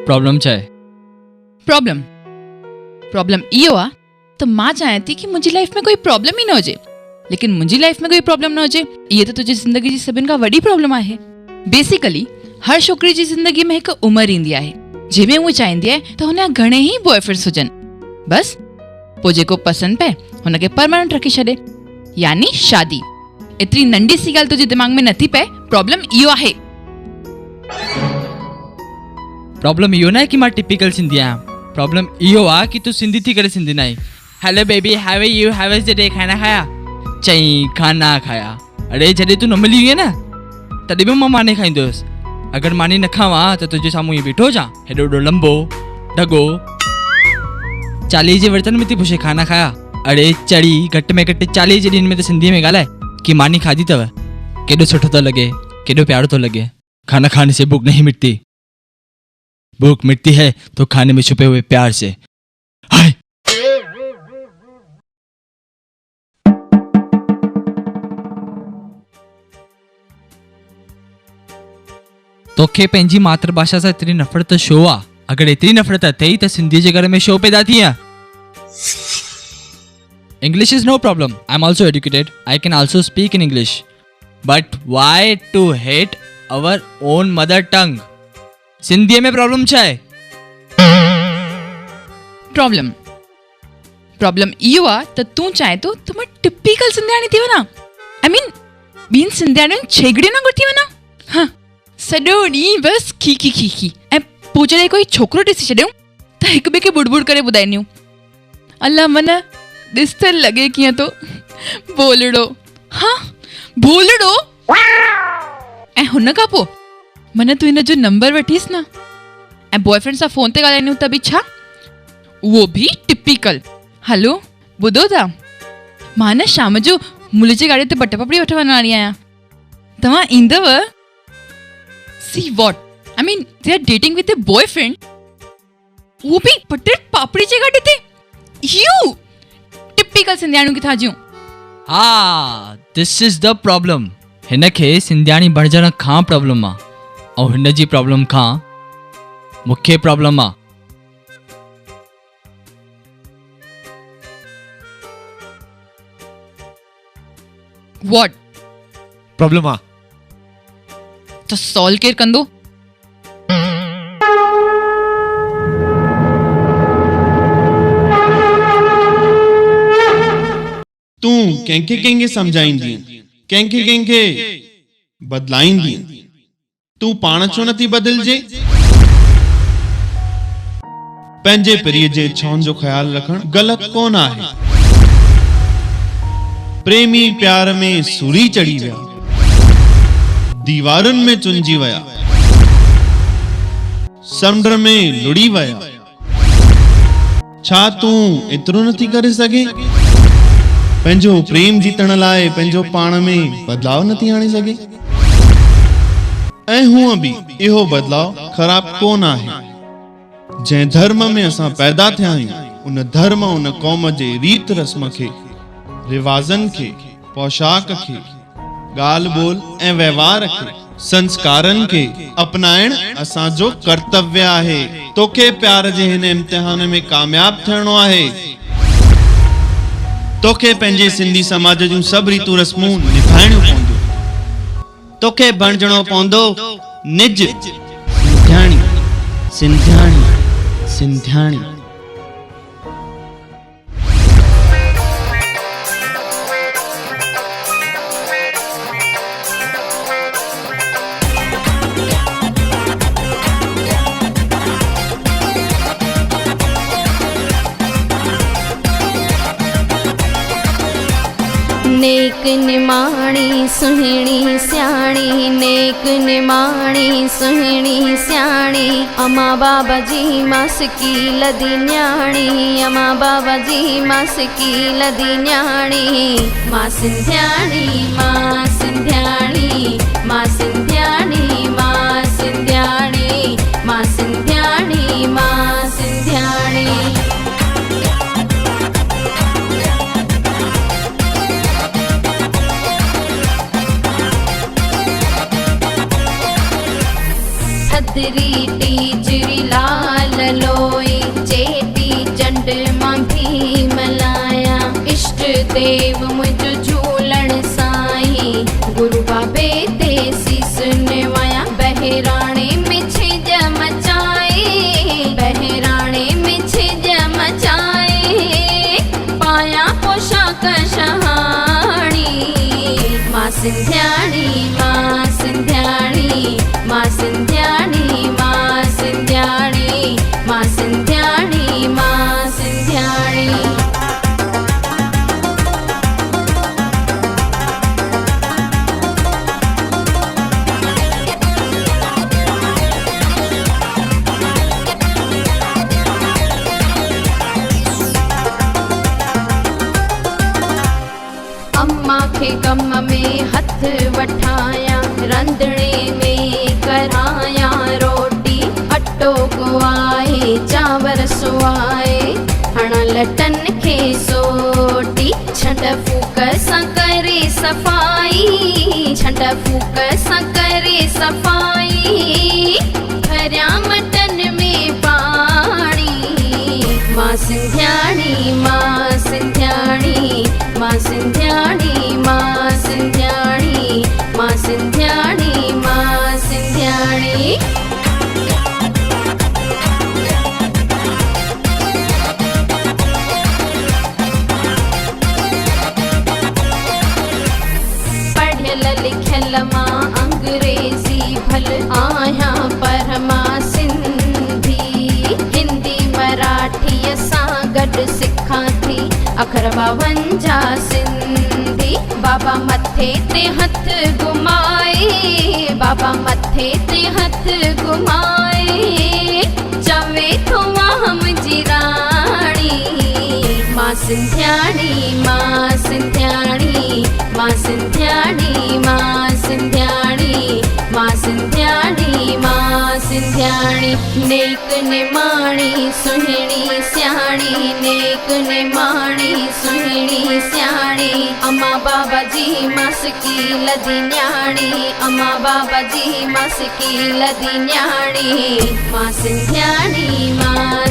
Problem छा आहे? Problem इहो आहे त मां चाहियां थी कि मुंहिंजी लाइफ में कोई प्रॉब्लम ई न हुजे, लेकिन मुंहिंजी लाइफ में कोई प्रॉब्लम न हुजे इहे त तुंहिंजी ज़िंदगी जी सभिनि खां वॾी प्रॉब्लम आहे। बेसिकली हर छोकिरी जी ज़िंदगी में हिकु उमिरि ईंदी आहे जंहिंमें उहा चाहींदी आहे त हुन जा घणे ई बॉयफ्रेंड्स हुजनि, बस पोइ जेको पसंदि पए हुनखे परमानेंट रखी छॾे, यानी शादी। एतिरी नंढी सी ॻाल्हि तुंहिंजे दिमाग़ में नथी पए, प्रॉब्लम इहो आहे। प्रॉब्लम इहो न आहे कि मां टिपिकल सिंधी आहियां, प्रॉब्लम इहो आहे कि तूं सिंधी थी करे सिंधी न आहीं। Hello baby, how are you, how was the day, खाना खाया? चई खाना खाया। अरे जॾहिं तूं न मिली हुई न तॾहिं बि मां मानी खाईंदो हुयुसि। अगरि मानी न खावां त तुंहिंजे साम्हूं ईअं बीठो हुजां, हेॾो हेॾो लंबो ढगो, 40 जे वर्तन में थी पुछे खाना खाया? अरे चढ़ी घटि में घटि 40 जे ॾींहंनि में त सिंधीअ में ॻाल्हाए कि मानी खाधी अथव, केॾो सुठो थो लॻे, केॾो प्यारो थो लॻे। खाना खाने से भूख नहीं मिटती, भूख मिटती है तो खाने में छुपे हुए प्यार से। हाय तोखे पंहिंजी मातृभाषा सां एतिरी नफ़रत छो आहे? अगरि एतिरी नफ़रत अथई त सिंधी जे घर में छो पैदा थी आहे? English is no problem. I'm also educated. I can also speak in English. But why to hate our own mother tongue? सिंधीअ में प्रॉब्लम छा आहे? प्रॉब्लम इहो आहे त तूं चाहे थो त मां टिपिकल सिंधियाणी थी वञा। आई मीन ॿियनि सिंधियाणियुनि छेगड़ियूं न गुठी वञा। हाँ, सॼो ॾींहुं बसि खी खी ऐं पोइ जॾहिं कोई छोकिरो ॾिसी छॾियूं त हिक ॿिए खे बुड़ करे ॿुधाईंदियूं, अल्ला मन ॾिस त लॻे कीअं थो बोलड़ो। हाँ बोलड़ो। ऐं हुन खां पोइ मन तूं हिन जो नंबर वठीसि न ऐं बॉयफ्रेंड सां फ़ोन ते ॻाल्हाईंदियूं त बि छा, उहो बि टिपिकल। हलो ॿुधो था, मां न शाम जो मुल जी गाॾी ते बट पापड़ी वठण वञण वारी आहियां, तव्हां ईंदव? See what I mean they are dating with a boyfriend, उहो बि बटर पापड़ी जी गाॾी ते। यू टिपिकल सिंधियाणियूं किथां जूं। हा, दिस इज द प्रॉब्लम। हिन खे सिंधियाणी बणजण खां प्रॉब्लम आहे ऐं हिन जी प्रॉब्लम खां मूंखे प्रॉब्लम आहे। वॉट प्रॉब्लम आहे त सॉल्व केरु कंदो? तूं कंहिंखे सम्झाईंदी, कंहिंखे बदलाईंदी, तूं पाण छो नथी बदिलजे? पंहिंजे पीढ़ीअ जे इच्छाउनि जो ख़्यालु रखणु ग़लति कोन आहे। प्रेमी प्यार में सूरी चढ़ी विया, दीवारुनि में चुंजी विया, समुंड में लुड़ी विया। छा तूं एतिरो नथी करे सघे? पंहिंजो प्रेम जीतण लाइ पंहिंजो पाण में बदलाव नथी आणे सघे? ऐं हूअं बि इहो बदलाव ख़राब कोन आहे। जंहिं धर्म में असां पैदा थिया आहियूं उन धर्म, उन क़ौम जे रीत रस्म खे, रिवाज़नि खे, पोशाक खे, ॻाल्हि ॿोल ऐं वहिंवार खे, संस्कारनि खे अपनाइण असांजो कर्तव्य आहे। तोखे प्यार जे हिन इम्तिहान में कामयाब थियणो आहे। तोखे पंहिंजे सिंधी समाज जूं सभु रीतूं रस्मूं निभाइणियूं पवंदियूं। तोखे बणजणो पवंदो निज सिंधियाणी, सिंधियाणी, सिंधियाणी। नेक निमाणी सुहिणी सियाणी, नेक निमाणी सुहिणी सियाणी, अमा बाबा जी मासकी लदी न्याणी, अमा बाबा जी मासकी लदी न्याणी। मां सिंधियाणी, मां सिंधियाणी, मां सिंधियाणी, मां सिंधियाणी, मां सिंधियाणी, मां सिंधियाणी। थदरी टीजरी लाल लोई चेटी चंड मां भीम लाया इष्ट देव मुझ झूलण साईं गुरु बाबे ते सीस निवाया बहिराणे में छिज मचाए बहिराणे में छिज मचाए पाया पोशाक शहाणी मां सिंध्याणी मां सिंध्याणी मां सिंध्याणी मां सिंध्याणी मां सिंध्याणी मां सिंध्याणी अम्मा के कम में हथ वठाया रंधणे में कराया रोटी अटो गुआए चावर सुआए हण लटन खे सोटी छंड फूक सां करे सफ़ाई छंड फूक सां करे सफ़ाई भरिया मटन में पाणी मां सिंध्याणी मां सिंध्याणी मां सिंध्याणी मां सिंध्याणी मां सिंध्याणी मां सिंध्याणी पढ़ियल लिखियल मां अंग्रेजी भल आया पर मां सिंधी हिंदी मराठी सां गॾु सिखां थी अखर 52 सिंधी बाबा मथे ते हथ घुमाए बाबा मथे ते हथ घुमाए चवे थो वाह मुंहिंजी राणी मां सिंध्याणी मां सिंध्याणी मां सिंध्याणी मां सिंध्याणी मां सिंध्याणी मां सिंध्याणी नेक निमाणी सुहिणी स्याणी नेक निमाणी सुहिणी स्याणी अम्मा बाबा जी मस्की लदी न्याणी अम्मा बाबा जी मस्की लदी न्याणी मां सिंध्याणी मां